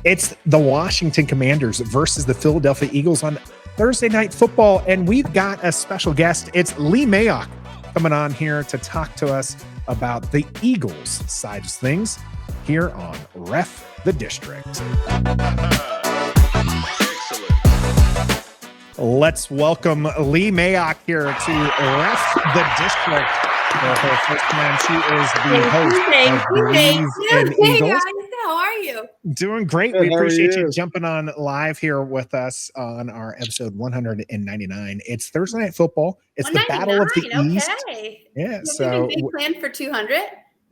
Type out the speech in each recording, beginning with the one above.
It's the Washington Commanders versus the Philadelphia Eagles on Thursday Night Football, and we've got a special guest. It's Leigh Mayock coming on here to talk to us about the Eagles side of things here on Ref the District. Let's welcome Leigh Mayock here to Ref the District. For her first time, she is the host of Bleav in Eagles. Guys, how are you? Doing great. We appreciate you jumping on live here with us on our episode 199. It's Thursday Night Football. It's the Battle of the East. Yeah, so big plan for 200.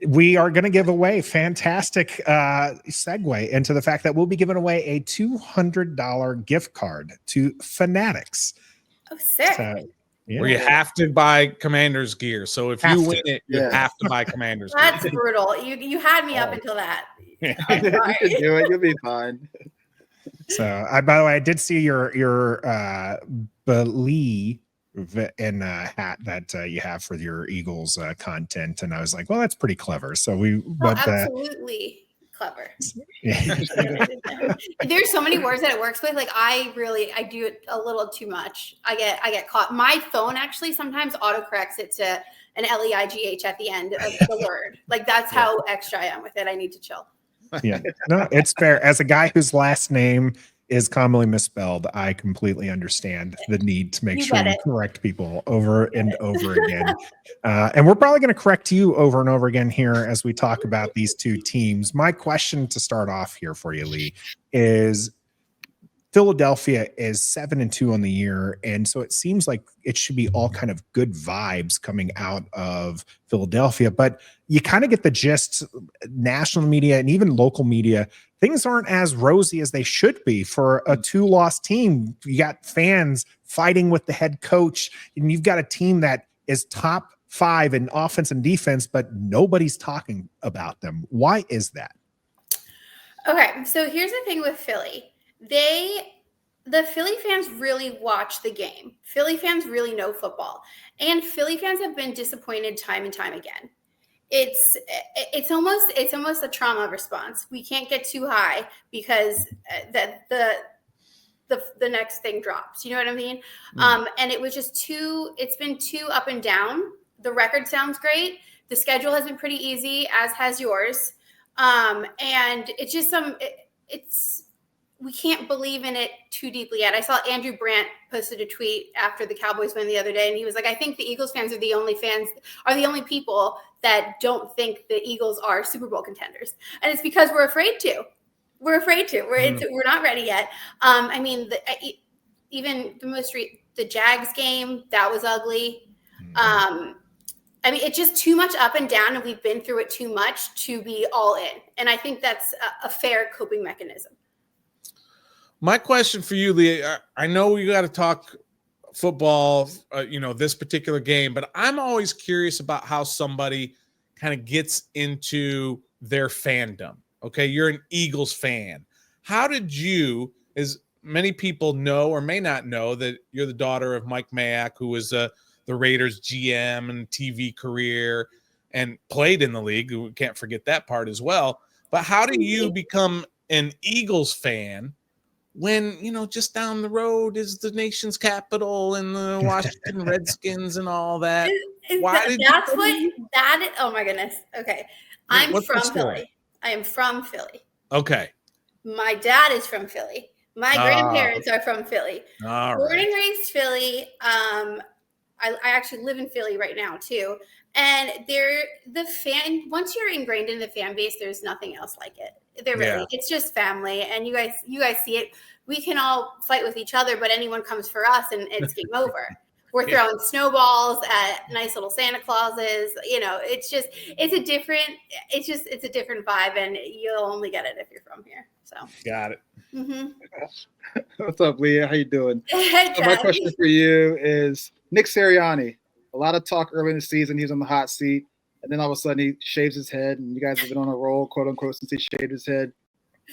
We are going to give away fantastic segue into the fact that we'll be giving away a $200 gift card to Fanatics. Oh, sick. Where you have to buy Commanders gear. So if you win it, you have to buy Commanders gear. That's brutal. You had me up until that. You can do it. You'll be fine. So, by the way, I did see your Bleav in hat that you have for your Eagles content, and I was like, well, that's pretty clever. So absolutely clever. There's so many words that it works with. Like I do it a little too much. I get caught. My phone actually sometimes autocorrects it to an LEIGH at the end of the word. Like that's how extra I am with it. I need to chill. Yeah, no, it's fair. As a guy whose last name is commonly misspelled, I completely understand the need to make sure you correct people over and over again. And we're probably going to correct you over and over again here as we talk about these two teams. My question to start off here for you, Leigh, is Philadelphia is 7-2 on the year. And so it seems like it should be all kind of good vibes coming out of Philadelphia, but you kind of get the gist, national media and even local media, things aren't as rosy as they should be for a 2-loss team. You got fans fighting with the head coach, and you've got a team that is top 5 in offense and defense, but nobody's talking about them. Why is that? Okay, so here's the thing with Philly. The Philly fans really watch the game. Philly fans really know football. And Philly fans have been disappointed time and time again. It's almost a trauma response. We can't get too high because the next thing drops. You know what I mean? And it was just it's been too up and down. The record sounds great. The schedule has been pretty easy, as has yours. And it's just we can't believe in it too deeply yet. I saw Andrew Brandt posted a tweet after the Cowboys win the other day, and he was like, I think the Eagles fans are the only people that don't think the Eagles are Super Bowl contenders. And it's because we're afraid to. We're not ready yet. I mean, even the Jags game, that was ugly. I mean, it's just too much up and down, and we've been through it too much to be all in. And I think that's a fair coping mechanism. My question for you, Leigh, I know we got to talk football, this particular game, but I'm always curious about how somebody kind of gets into their fandom. Okay, you're an Eagles fan. How did you, as many people know or may not know, that you're the daughter of Mike Mayock, who was the Raiders GM and TV career and played in the league. We can't forget that part as well. But how do you become an Eagles fan when, just down the road is the nation's capital and the Washington Redskins and all that? Oh my goodness. Okay. I'm from Philly. I am from Philly. Okay. My dad is from Philly. My grandparents are from Philly. Born and raised Philly. I actually live in Philly right now too. And once you're ingrained in the fan base, there's nothing else like it. It's just family. And you guys see it. We can all fight with each other, but anyone comes for us and it's game over. We're throwing snowballs at nice little Santa Clauses. It's a different vibe, and you'll only get it if you're from here. So got it. Mm-hmm. What's up, Leah? How you doing? My question for you is Nick Sirianni. A lot of talk early in the season. He's on the hot seat, and then all of a sudden he shaves his head, and you guys have been on a roll, quote unquote, since he shaved his head.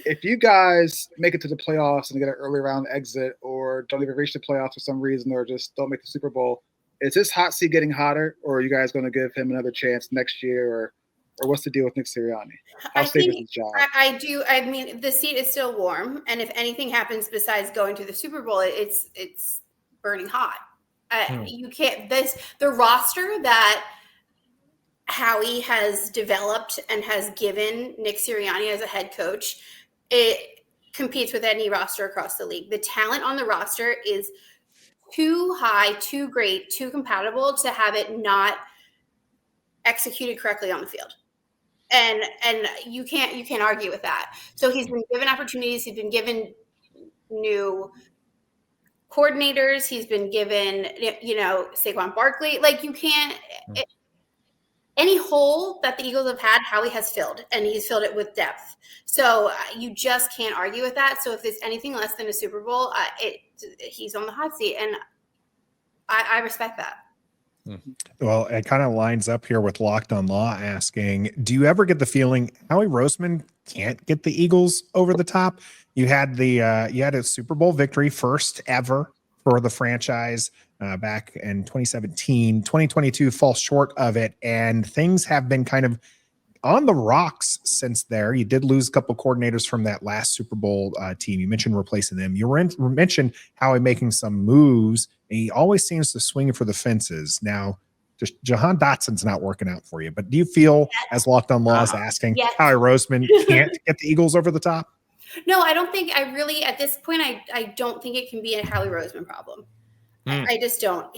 If you guys make it to the playoffs and get an early round exit, or don't even reach the playoffs for some reason, or just don't make the Super Bowl, is this hot seat getting hotter, or are you guys going to give him another chance next year or or what's the deal with Nick Sirianni? How safe is his job? I do. I mean, the seat is still warm, and if anything happens besides going to the Super Bowl, it's burning hot. You can't. The roster that Howie has developed and has given Nick Sirianni as a head coach, it competes with any roster across the league. The talent on the roster is too high, too great, too compatible to have it not executed correctly on the field. And you can't argue with that. So he's been given opportunities. He's been given new coordinators. He's been given, Saquon Barkley. Like, you can't any hole that the Eagles have had, Howie has filled, and he's filled it with depth. So you just can't argue with that. So if it's anything less than a Super Bowl, he's on the hot seat, and I respect that. Well, it kind of lines up here with Locked on Law asking, do you ever get the feeling Howie Roseman can't get the Eagles over the top? You had a Super Bowl victory, first ever for the franchise back in 2017. 2022 falls short of it, and things have been kind of on the rocks since there. You did lose a couple of coordinators from that last Super Bowl team. You mentioned replacing them. You mentioned Howie making some moves, and he always seems to swing for the fences. Now, just Jahan Dotson's not working out for you, but do you feel, as Locked on Law is asking, Howie Roseman can't get the Eagles over the top? No, I don't think. I really, at this point, I don't think it can be a Howie Roseman problem. I just don't.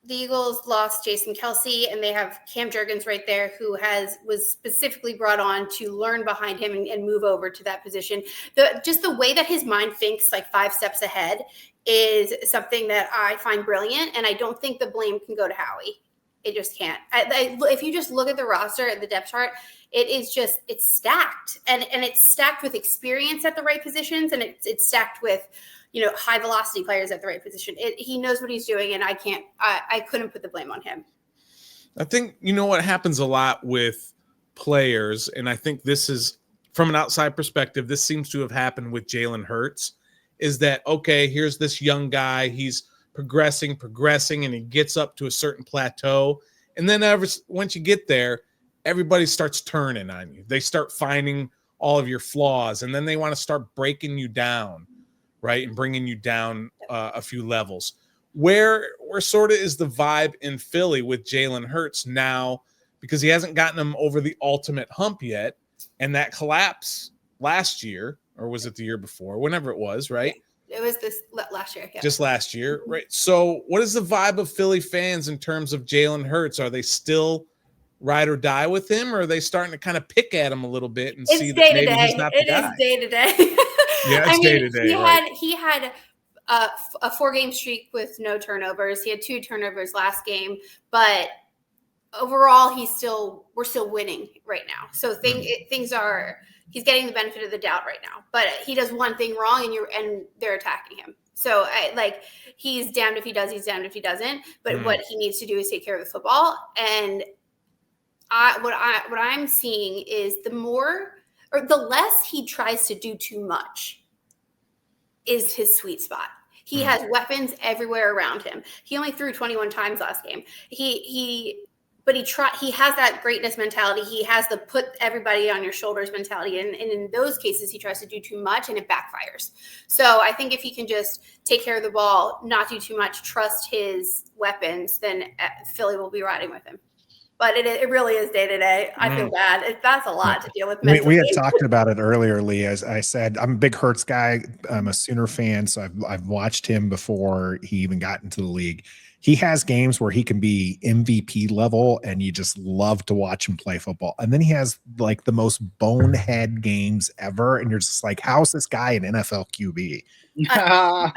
The Eagles lost Jason Kelce, and they have Cam Jurgens right there, who was specifically brought on to learn behind him and move over to that position. Just the way that his mind thinks, like 5 steps ahead, is something that I find brilliant, and I don't think the blame can go to Howie. It just can't. If you just look at the roster at the depth chart, it's stacked, and it's stacked with experience at the right positions, and it's stacked with high velocity players at the right position. He knows what he's doing, and I couldn't put the blame on him. I think, what happens a lot with players, and I think this is from an outside perspective, this seems to have happened with Jalen Hurts, is that, okay, here's this young guy, he's progressing, and he gets up to a certain plateau. And then once you get there, everybody starts turning on you. They start finding all of your flaws, and then they want to start breaking you down, right, and bringing you down a few levels. Where sort of is the vibe in Philly with Jalen Hurts now, because he hasn't gotten him over the ultimate hump yet, and that collapse last year, or was it the year before, whenever it was, right? It was this last year. Yeah. Just last year, right? So what is the vibe of Philly fans in terms of Jalen Hurts? Are they still ride or die with him, or are they starting to kind of pick at him a little bit and see that maybe he's not the guy? It is day to day. Yeah, it's day to day. He had a 4-game streak with no turnovers. He had 2 turnovers last game, but overall, we're still winning right now. So things are. He's getting the benefit of the doubt right now, but he does one thing wrong, and they're attacking him. So he's damned if he does, he's damned if he doesn't. But what he needs to do is take care of the football. And what I'm seeing is the less he tries to do too much is his sweet spot. He has weapons everywhere around him. He only threw 21 times last game. But he has that greatness mentality. He has the put everybody on your shoulders mentality. And in those cases, he tries to do too much, and it backfires. So I think if he can just take care of the ball, not do too much, trust his weapons, then Philly will be riding with him. But it really is day to day. I feel bad. That's a lot to deal with. We had talked about it earlier, Leigh. As I said, I'm a big Hurts guy. I'm a Sooner fan, so I've watched him before he even got into the league. He has games where he can be MVP level, and you just love to watch him play football. And then he has like the most bonehead games ever, and you're just like, how's this guy an NFL QB? I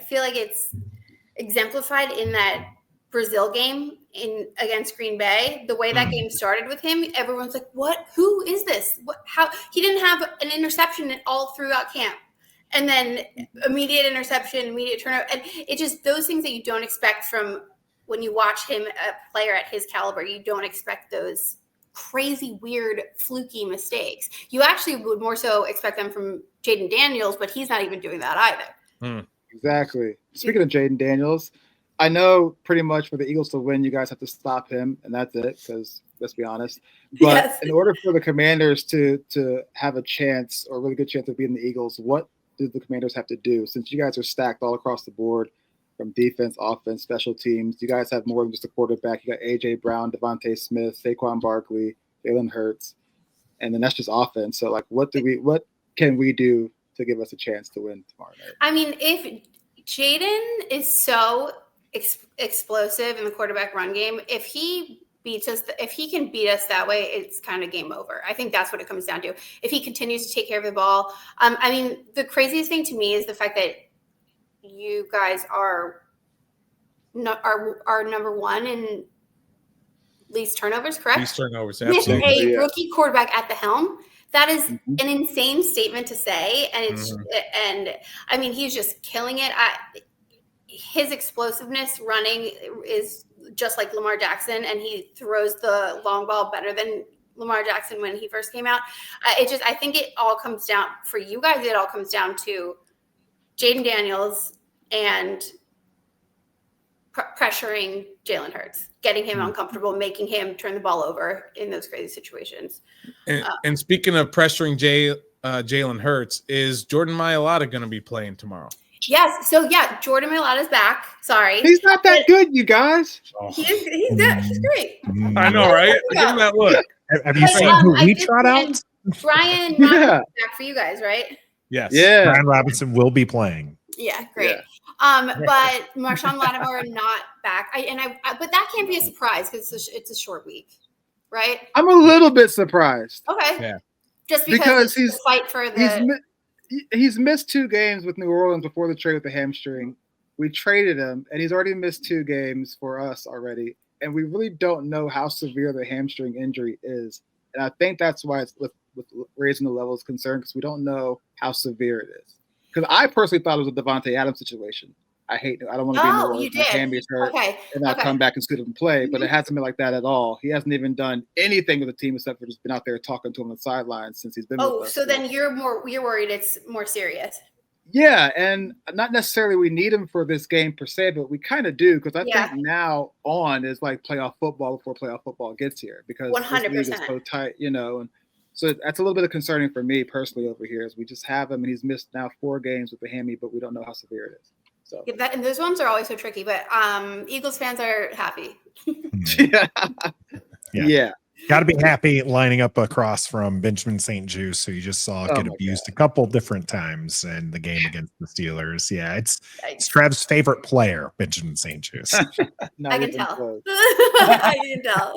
feel like it's exemplified in that Brazil game against Green Bay. The way that game started with him, everyone's like, "What? Who is this? How he didn't have an interception all throughout camp." And then immediate interception, immediate turnover. And it just those things that you don't expect from when you watch him, a player at his caliber. You don't expect those crazy, weird, fluky mistakes. You actually would more so expect them from Jayden Daniels, but he's not even doing that either. Exactly. Speaking of Jayden Daniels, I know pretty much for the Eagles to win, you guys have to stop him, and that's it. Because let's be honest. But in order for the Commanders to have a chance or a really good chance of beating the Eagles, what do the Commanders have to do? Since you guys are stacked all across the board, from defense, offense, special teams, you guys have more than just a quarterback. You got A.J. Brown, Devontae Smith, Saquon Barkley, Jalen Hurts, and then that's just offense. So, like, what can we do to give us a chance to win tomorrow night? I mean, if Jayden is so explosive in the quarterback run game, if he can beat us that way, it's kind of game over. I think that's what it comes down to. If he continues to take care of the ball, I mean, the craziest thing to me is the fact that you guys are number one in least turnovers, correct? Least turnovers, absolutely. With a rookie quarterback at the helm, that is an insane statement to say, and it's and I mean, he's just killing it. His explosiveness running is just like Lamar Jackson, and he throws the long ball better than Lamar Jackson when he first came out. I think it all comes down for you guys. It all comes down to Jayden Daniels and pressuring Jalen Hurts, getting him uncomfortable, making him turn the ball over in those crazy situations. And speaking of pressuring Jalen Hurts, is Jordan Mailata going to be playing tomorrow? Yes. So, yeah, Jordan Mailata's back. Sorry. He's not that good, you guys. He's good. He's great. I know, right? Give him that look. Have you seen who we trot out? Brian Robinson back for you guys, right? Yes. Yeah. Brian Robinson will be playing. Yeah, great. Yeah. But Marshawn Lattimore not back. But that can't be a surprise because it's a short week, right? I'm a little bit surprised. Okay. Yeah. Just because he's the fight for the. He's missed 2 games with New Orleans before the trade with the hamstring. We traded him, and he's already missed 2 games for us already. And we really don't know how severe the hamstring injury is. And I think that's why it's with raising the level of concern, because we don't know how severe it is. Because I personally thought it was a Devontae Adams situation. I don't want to be in the Orleans. My hand is hurt, and I come back and scoot up and play. But it hasn't been like that at all. He hasn't even done anything with the team except for just been out there talking to him on the sidelines since he's been with us. So then you're worried it's more serious. Yeah, and not necessarily we need him for this game per se, but we kind of do, because I think now on is like playoff football before playoff football gets here, because 100% this league is so tight, and so that's a little bit of concerning for me personally over here, is we just have him and he's missed now 4 games with the hammy, but we don't know how severe it is. So and those ones are always so tricky, but Eagles fans are happy. Yeah. Got to be happy lining up across from Benjamin St. Juste, who you just saw get abused a couple different times in the game against the Steelers. Yeah, it's Trev's favorite player, Benjamin St. Juste. I can tell. I can tell.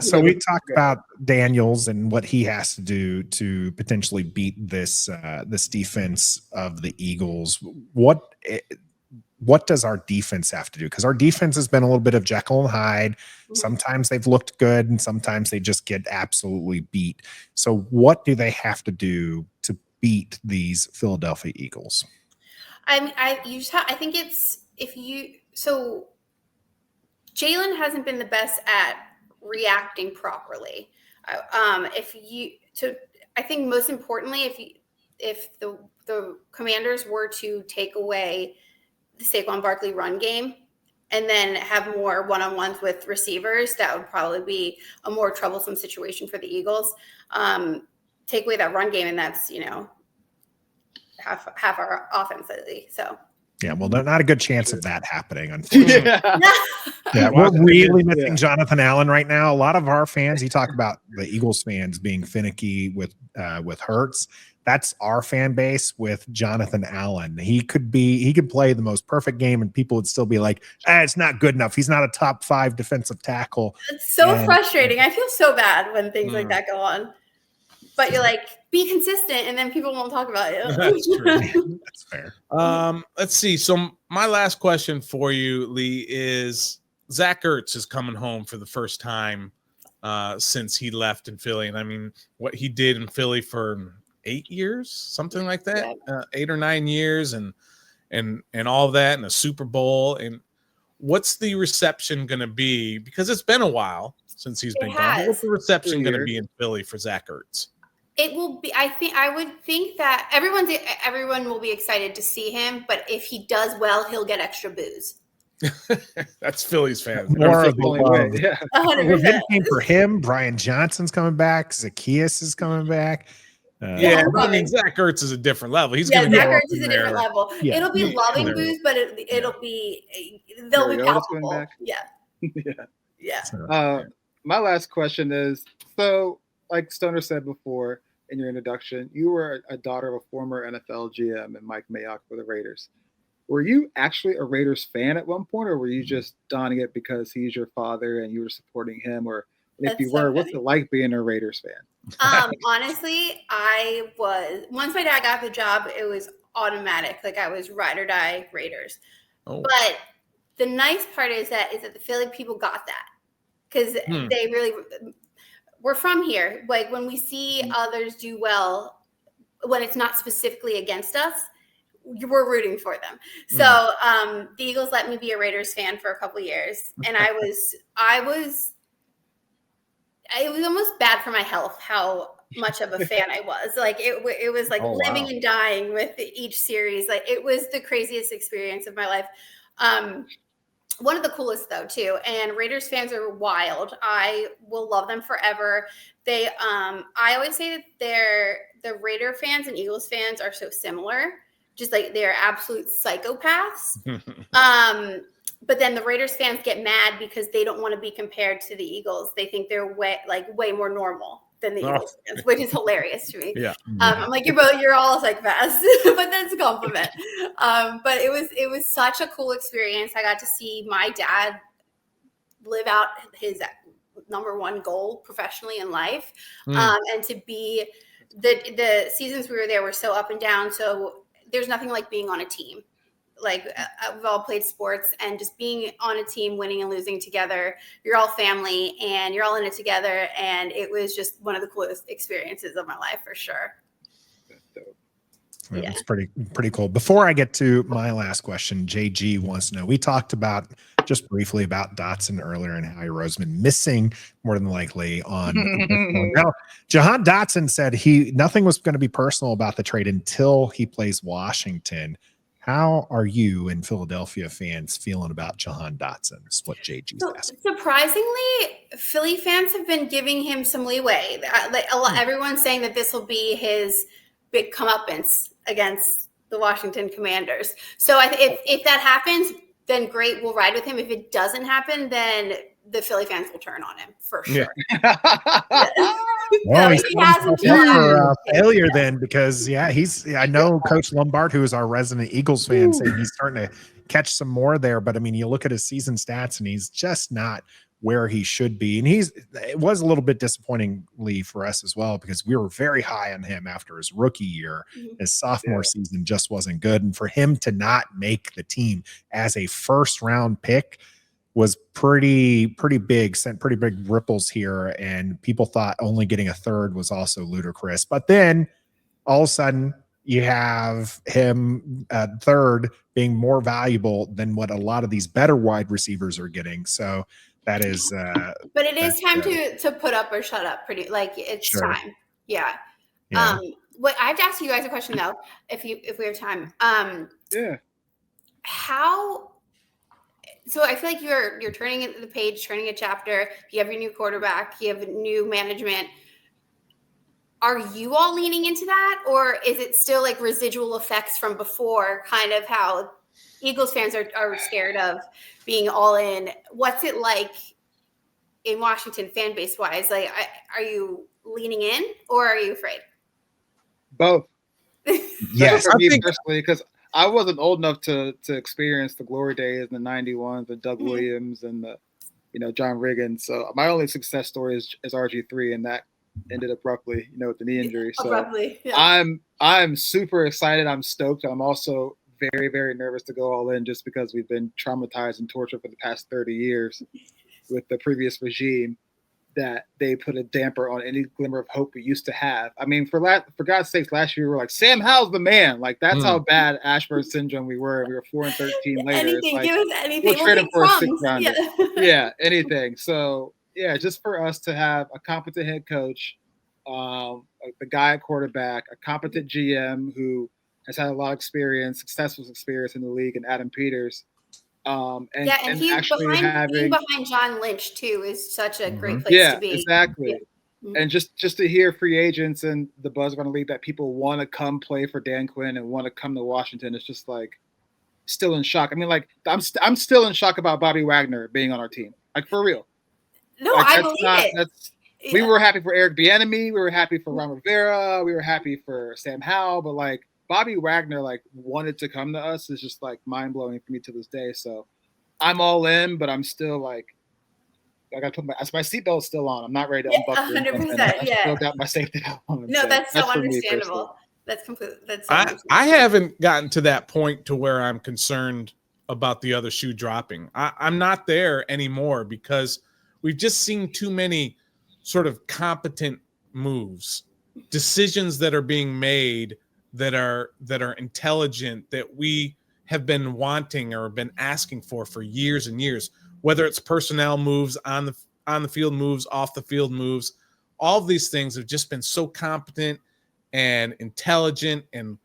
So we talked about Daniels and what he has to do to potentially beat this defense of the Eagles. What does our defense have to do? Because our defense has been a little bit of Jekyll and Hyde. Sometimes they've looked good, and sometimes they just get absolutely beat. So what do they have to do to beat these Philadelphia Eagles? I think it's so Jalen hasn't been the best at reacting properly. I think most importantly, if the Commanders were to take away the Saquon Barkley run game and then have more one-on-ones with receivers, that would probably be a more troublesome situation for the Eagles. Take away that run game, and that's half our offense lately. So yeah, well, not a good chance of that happening, unfortunately. Yeah, we're really missing Jonathan Allen right now. A lot of our fans, you talk about the Eagles fans being finicky with Hurts. That's our fan base with Jonathan Allen. He could play the most perfect game, and people would still be like, it's not good enough. He's not a top 5 defensive tackle. It's so frustrating. I feel so bad when things like that go on. But you're like, be consistent, and then people won't talk about it. That's true. That's fair. Let's see. So my last question for you, Leigh, is Zack Ertz is coming home for the first time since he left in Philly. And I mean, what he did in Philly for 8 years, something like that, 8 or 9 years, and all that, and a Super Bowl. And what's the reception going to be? Because it's been a while since he's been gone. What's the reception going to be in Philly for Zack Ertz? It will be. I would think that everyone will be excited to see him. But if he does well, he'll get extra booze. That's Phillies fans. More of the love. Yeah, 100%. Came for him. Brian Johnson's coming back. Zacchaeus is coming back. Yeah, I mean, Zack Ertz is a different level. He's going to Zack Ertz is a different level. Yeah. It'll be loving booze, but they'll be palpable. Yeah. My last question is, so like Stoner said before in your introduction, you were a daughter of a former NFL GM and Mike Mayock for the Raiders. Were you actually a Raiders fan at one point, or were you just donning it because he's your father and you were supporting him? Or if you were, what's it like being a Raiders fan? Honestly, I was. Once my dad got the job, it was automatic. Like I was ride or die Raiders. Oh. But the nice part is that the Philly people got that because they really we're from here. Like when we see others do well, when it's not specifically against us, we're rooting for them. So the Eagles let me be a Raiders fan for a couple of years, and it was almost bad for my health how much of a fan I was. Like it was like living and dying with each series. Like it was the craziest experience of my life. One of the coolest though too. And Raiders fans are wild. I will love them forever. They I always say that the Raider fans and Eagles fans are so similar. Just like they're absolute psychopaths. But then the Raiders fans get mad because they don't want to be compared to the Eagles. They think they're way more normal than the Eagles fans, which is hilarious to me. Yeah. I'm like, you're all psychopaths, but that's a compliment. But it was such a cool experience. I got to see my dad live out his number one goal professionally in life. And to be the seasons we were there were so up and down. So there's nothing like being on a team. Like we've all played sports, and just being on a team, winning and losing together, you're all family and you're all in it together. And it was just one of the coolest experiences of my life for sure. It's pretty cool. Before I get to my last question, JG wants to know, we talked about just briefly about Dotson earlier and Howie Roseman missing more than likely on now. Jahan Dotson said nothing was going to be personal about the trade until he plays Washington. How are you and Philadelphia fans feeling about Jahan Dotson? Is what JG's asking. Surprisingly, Philly fans have been giving him some leeway. Everyone's saying that this will be his big comeuppance against the Washington Commanders. So if that happens, then great, we'll ride with him. If it doesn't happen, then the Philly fans will turn on him for sure. Well, he's for failure then, because I know Coach Lombard, who is our resident Eagles fan, saying he's starting to catch some more there. But I mean, you look at his season stats and he's just not where he should be. And it was a little bit disappointingly for us as well, because we were very high on him after his rookie year. His sophomore season just wasn't good. And for him to not make the team as a first round pick was pretty big, sent pretty big ripples here. And people thought only getting a third was also ludicrous. But then all of a sudden you have him third being more valuable than what a lot of these better wide receivers are getting. So that is but it is time to put up or shut up. It's time. Yeah. What I have to ask you guys a question though, if we have time. So I feel like you're turning the page, turning a chapter. You have your new quarterback. You have new management. Are you all leaning into that, or is it still like residual effects from before, kind of how Eagles fans are scared of being all in? What's it like in Washington fan base wise? Like, are you leaning in or are you afraid? Both. Yes, for me personally, because I wasn't old enough to experience the glory days in the 91, the Doug Williams and the John Riggins. So my only success story is RG3, and that ended abruptly, with the knee injury. So abruptly, yeah. I'm super excited. I'm stoked. I'm also very, very nervous to go all in, just because we've been traumatized and tortured for the past 30 years with the previous regime, that they put a damper on any glimmer of hope we used to have. I mean, for God's sakes, last year we were like, Sam Howell's the man. Like, that's how bad Ashburn syndrome we were. We were 4-13 later. Anything, give us anything. We'll trade him for a 6th rounder. Yeah, anything. So, just for us to have a competent head coach the guy at quarterback, a competent GM who has had a lot of experience, successful experience in the league, and Adam Peters. And he's actually being behind John Lynch too is such a great place to be. Exactly. Yeah. And just to hear free agents and the buzz around the league that people want to come play for Dan Quinn and want to come to Washington, it's just like still in shock. I mean, like I'm still in shock about Bobby Wagner being on our team, like for real. No, like, I believe it. We were happy for Eric Bieniemy, we were happy for Ron Rivera, we were happy for Sam Howell, but like Bobby Wagner like wanted to come to us is just like mind blowing for me to this day. So I'm all in, but I'm still like I got to put my seatbelt's still on. I'm not ready to unbuckle. 100%. I still got my safety belt on. No, that's so understandable. That's completely. That's so I haven't gotten to that point to where I'm concerned about the other shoe dropping. I'm not there anymore because we've just seen too many sort of competent moves, decisions that are being made that are intelligent, that we have been wanting or been asking for years and years, whether it's personnel moves, on the field moves, off the field moves. All of these things have just been so competent and intelligent and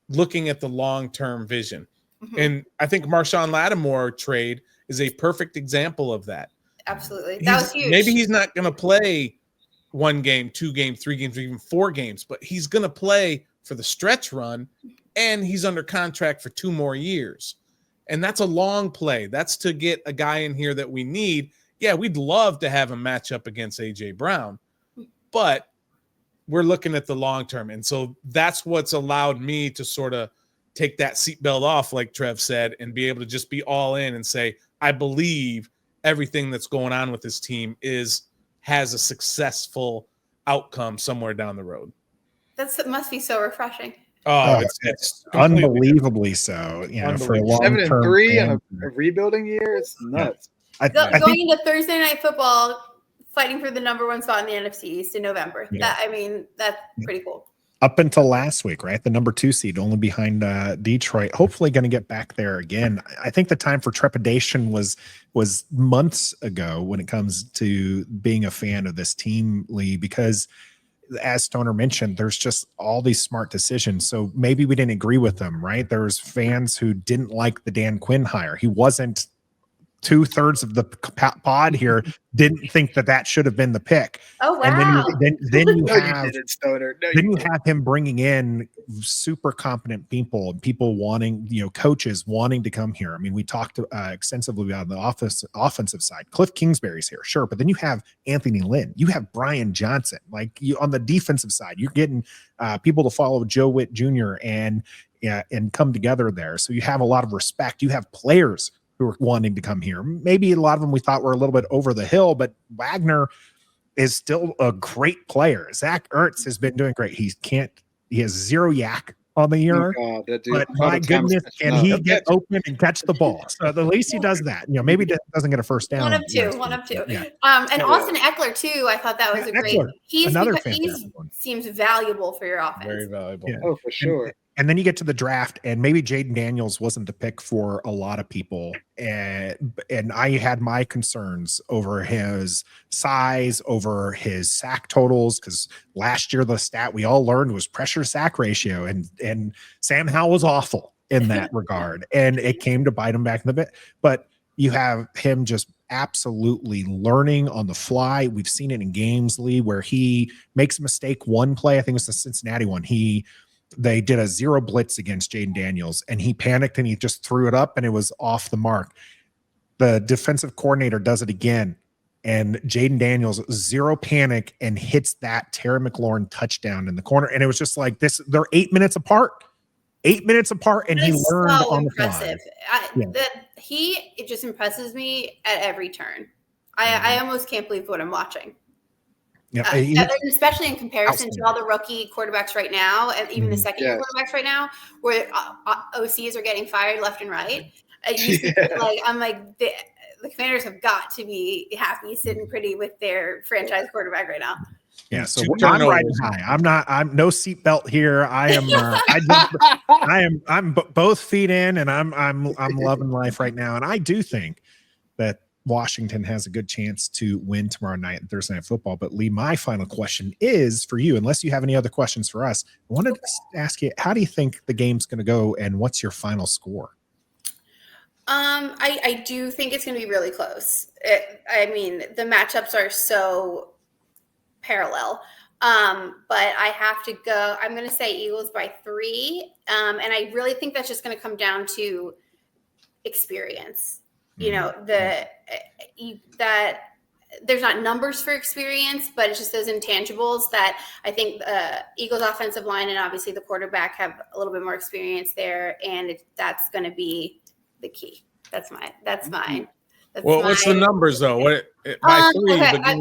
looking at the long-term vision. Mm-hmm. And I think Marshawn Lattimore trade is a perfect example of that. Absolutely. That was huge. Maybe he's not going to play 1 game, 2 games, 3 games, or even 4 games, but he's going to play for the stretch run, and he's under contract for 2 more years. And that's a long play. That's to get a guy in here that we need. Yeah, we'd love to have him match up against A.J. Brown, but we're looking at the long term. And so that's what's allowed me to sort of take that seatbelt off, like Trev said, and be able to just be all in and say, I believe everything that's going on with this team has a successful outcome somewhere down the road. That must be so refreshing. Oh, it's unbelievably so. You know, for a long 7-3 and a rebuilding year, it's nuts. I going into Thursday Night Football, fighting for the #1 spot in the NFC East in November. Yeah. That's pretty cool. Up until last week, right? The #2 seed, only behind Detroit. Hopefully, going to get back there again. I think the time for trepidation was months ago when it comes to being a fan of this team, Lee, because as Stoner mentioned, there's just all these smart decisions. So maybe we didn't agree with them, right? There's fans who didn't like the Dan Quinn hire. He wasn't 2/3 of the pod here didn't think that should have been the pick. Oh wow! And then you have you have him bringing in super competent people and people wanting, coaches wanting to come here. I mean, we talked extensively about the offensive side. Cliff Kingsbury's here, sure, but then you have Anthony Lynn, you have Brian Johnson. Like on the defensive side, you're getting people to follow Joe Witt Jr. and come together there. So you have a lot of respect. You have players who are wanting to come here. Maybe a lot of them we thought were a little bit over the hill, but Wagner is still a great player. Zack Ertz has been doing great. He has 0 yak on the year, but my goodness, can he get open and catch the ball? So at least he does that. Maybe doesn't get a first down. One of two. Yeah. And Austin Eckler too. I thought that was a great. He seems valuable for your offense. Very valuable. Yeah. Oh, for sure. And then you get to the draft, and maybe Jayden Daniels wasn't the pick for a lot of people. And I had my concerns over his size, over his sack totals, because last year the stat we all learned was pressure sack ratio, and Sam Howell was awful in that regard. And it came to bite him back in the bit. But you have him just absolutely learning on the fly. We've seen it in games, Lee, where he makes a mistake one play. I think it was the Cincinnati one. They did a 0 blitz against Jayden Daniels, and he panicked and he just threw it up and it was off the mark. The defensive coordinator does it again, and Jayden Daniels 0 panic and hits that Terry McLaurin touchdown in the corner. And it was just like this. They're 8 minutes apart. 8 minutes apart, and he learned on the fly. It just impresses me at every turn. I almost can't believe what I'm watching. Yeah, especially in comparison to all the rookie quarterbacks right now, and even the second-year quarterbacks right now, where OCs are getting fired left and right. I'm like, the Commanders have got to be happy sitting pretty with their franchise quarterback right now. Yeah, so I'm riding high. I'm no seatbelt here. I am. I'm both feet in, and I'm loving life right now. And I do think that Washington has a good chance to win tomorrow night in Thursday Night Football. But Leigh, my final question is for you, unless you have any other questions for us. I wanted to ask you, how do you think the game's going to go, and what's your final score? I do think it's going to be really close. The matchups are so parallel. But I have to go. I'm going to say Eagles by 3. And I really think that's just going to come down to experience. That there's not numbers for experience, but it's just those intangibles that I think Eagles offensive line and obviously the quarterback have a little bit more experience there. And that's going to be the key. That's mine. What's the numbers though? By 3? Okay, by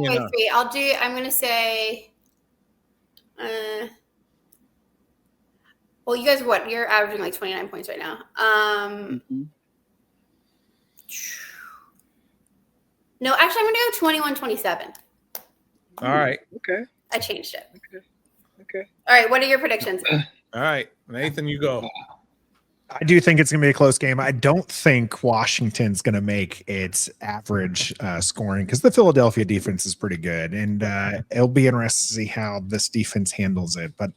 3. I'm going to say, well, you guys, you're averaging like 29 points right now. No, actually, I'm going to go 21-27. All right. Okay. I changed it. Okay. All right. What are your predictions? All right, Nathan, you go. I do think it's going to be a close game. I don't think Washington's going to make its average scoring because the Philadelphia defense is pretty good, and it'll be interesting to see how this defense handles it. But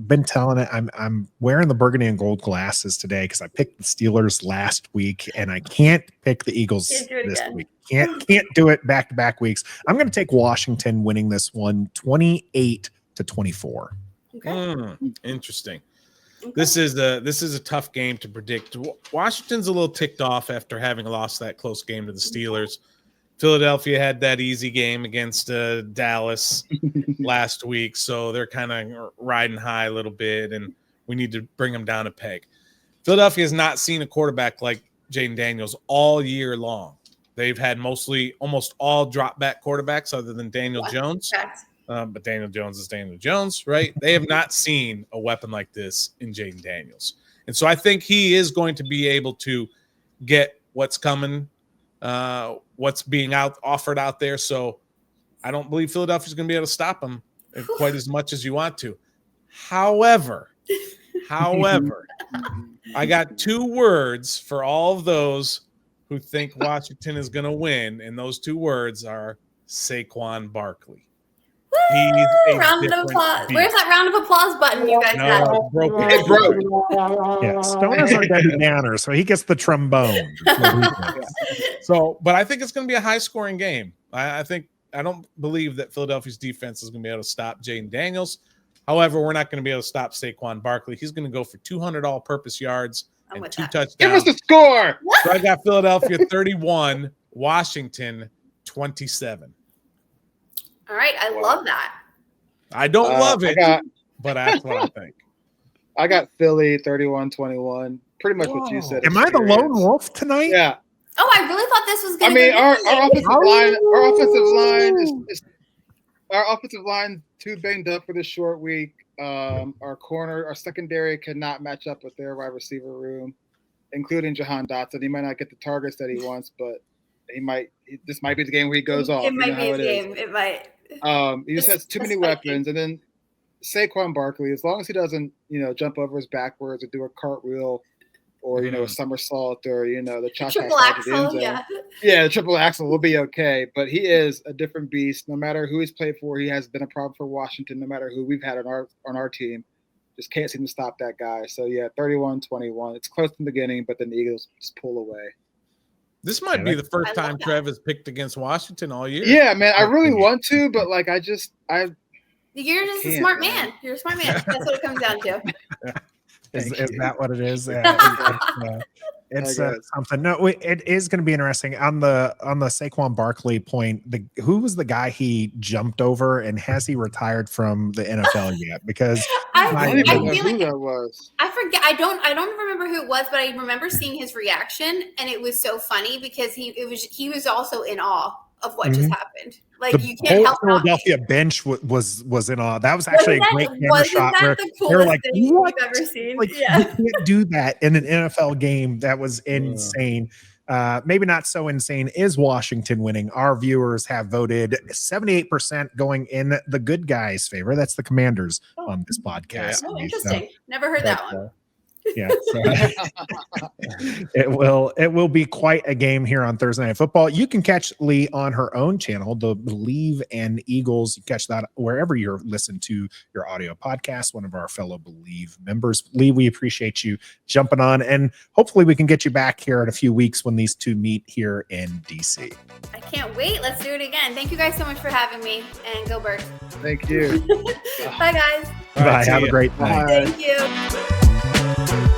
been telling it, I'm wearing the burgundy and gold glasses today because I picked the Steelers last week, and I can't pick the Eagles this week. Can't do it back-to-back weeks. I'm going to take Washington winning this one, 28-24. Okay. Interesting. Okay. This is a tough game to predict. Washington's a little ticked off after having lost that close game to the Steelers. Philadelphia had that easy game against Dallas last week, so they're kind of riding high a little bit, and we need to bring them down a peg. Philadelphia has not seen a quarterback like Jayden Daniels all year long. They've had almost all drop-back quarterbacks other than Daniel Jones. But Daniel Jones is Daniel Jones, right? They have not seen a weapon like this in Jayden Daniels. And so I think he is going to be able to get what's coming, what's being offered out there. So I don't believe Philadelphia's going to be able to stop him quite as much as you want to. However, I got 2 words for all of those who think Washington is going to win, and those 2 words are Saquon Barkley. Round of applause. Where's that round of applause button you guys got? It broke. Yeah, Stoners are Debbie Downer, so he gets the trombone. But I think it's going to be a high-scoring game. I don't believe that Philadelphia's defense is going to be able to stop Jayden Daniels. However, we're not going to be able to stop Saquon Barkley. He's going to go for 200 all-purpose yards and 2 touchdowns. Give us the score. So I got Philadelphia 31, Washington 27. All right, I love that. I don't love it, but that's what I think. I got Philly 31-21. Pretty much what you said. Am I the lone wolf tonight? Yeah. Oh, I really thought this was going to be. Our offensive line too banged up for this short week. Our secondary cannot match up with their wide receiver room, including Jahan Dotson. He might not get the targets that he wants, but this might be the game where he goes off. It might be his game. It might. He just has too many weapons, and then Saquon Barkley, as long as he doesn't, jump over his backwards or do a cartwheel or a somersault or the triple axel, the triple axel will be okay. But he is a different beast. No matter who he's played for, he has been a problem for Washington. No matter who we've had on our team, just can't seem to stop that guy. So 31-21. It's close in the beginning, but then the Eagles just pull away. This might be the first time Trev has picked against Washington all year. Yeah, man, I really want to, but you're just a smart man. You're a smart man. That's what it comes down to. Is that what it is? It's something. No, it is going to be interesting on the Saquon Barkley point. Who was the guy he jumped over, and has he retired from the NFL yet? Because I feel like who that was. I forget. I don't remember who it was, but I remember seeing his reaction, and it was so funny because he was also in awe of what just happened. Like, you can't help Philadelphia bench was in awe. That was actually a great camera shot where they're like, "What? You've ever seen?" Like, you can't do that in an NFL game. That was insane. Maybe not so insane is Washington winning. Our viewers have voted 78% going in the good guys' favor. That's the Commanders on this podcast. Oh, interesting. Never heard that one. Yeah, so it will be quite a game here on Thursday Night Football. You can catch Leigh on her own channel, the Bleav and Eagles. You catch that wherever you're listening to your audio podcast. One of our fellow Bleav members, Leigh. We appreciate you jumping on, and hopefully we can get you back here in a few weeks when these two meet here in DC. I can't wait. Let's do it again. Thank you guys so much for having me, and go Birds. Thank you. Bye, guys. Bye. Have a great night. Thank you.